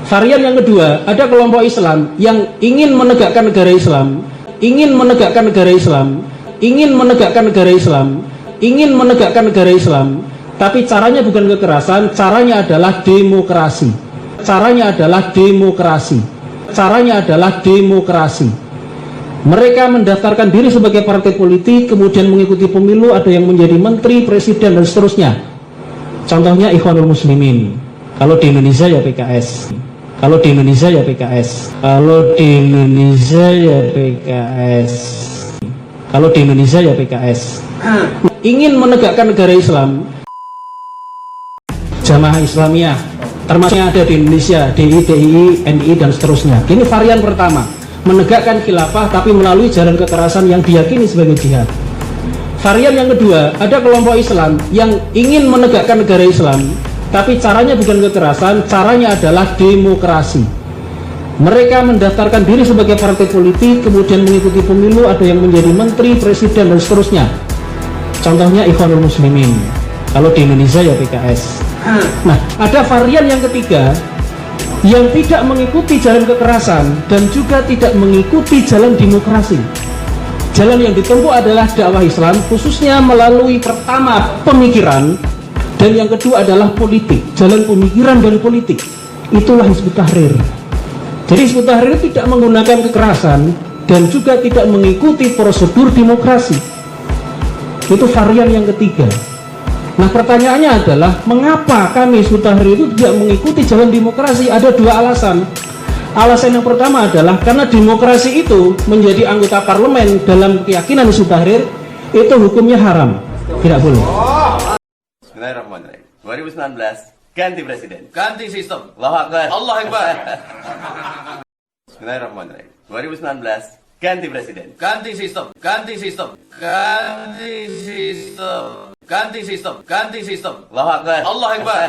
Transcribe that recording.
Varian yang kedua, ada kelompok Islam yang ingin menegakkan negara Islam, ingin menegakkan negara Islam, ingin menegakkan negara Islam, ingin menegakkan negara Islam, tapi caranya bukan kekerasan, caranya adalah demokrasi. Caranya adalah demokrasi. Caranya adalah demokrasi. Mereka mendaftarkan diri sebagai partai politik, kemudian mengikuti pemilu, ada yang menjadi menteri, presiden, dan seterusnya. Contohnya Ikhwanul Muslimin. Kalau di Indonesia ya PKS. Kalau di Indonesia ya PKS. Kalau di Indonesia ya PKS. Kalau di Indonesia ya PKS. Ingin menegakkan negara Islam, Jamaah Islamiyah, termasuk yang ada di Indonesia, DI, DII, NI, dan seterusnya. Ini varian pertama, menegakkan khilafah tapi melalui jalan kekerasan yang diyakini sebagai jihad. Varian yang kedua, ada kelompok Islam yang ingin menegakkan negara Islam, tapi caranya bukan kekerasan, caranya adalah demokrasi. Mereka mendaftarkan diri sebagai partai politik, kemudian mengikuti pemilu, ada yang menjadi menteri, presiden, dan seterusnya. Contohnya Ikhwanul Muslimin. Kalau di Indonesia ya PKS. Nah, ada varian yang ketiga yang tidak mengikuti jalan kekerasan dan juga tidak mengikuti jalan demokrasi. Jalan yang ditempuh adalah dakwah Islam, khususnya melalui pertama pemikiran, dan yang kedua adalah politik. Jalan pemikiran dan politik, itulah Hizbut Tahrir. Jadi Hizbut Tahrir tidak menggunakan kekerasan dan juga tidak mengikuti prosedur demokrasi. Itu varian yang ketiga. Nah, pertanyaannya adalah mengapa kami Hizbut Tahrir itu tidak mengikuti jalan demokrasi? Ada dua alasan. Alasan yang pertama adalah karena demokrasi itu menjadi anggota parlemen dalam keyakinan Hizbut Tahrir itu hukumnya haram, tidak boleh. Bismillahirrahmanirrahim. 2019 ganti presiden, ganti sistem. Allahu Akbar. Allah Akbar. Bismillahirrahmanirrahim. 2019 ganti presiden, Ganti sistem. Ganti sistem. Ganti sistem. Ganti sistem. Ganti sistem. Allahu Akbar. Allah Akbar.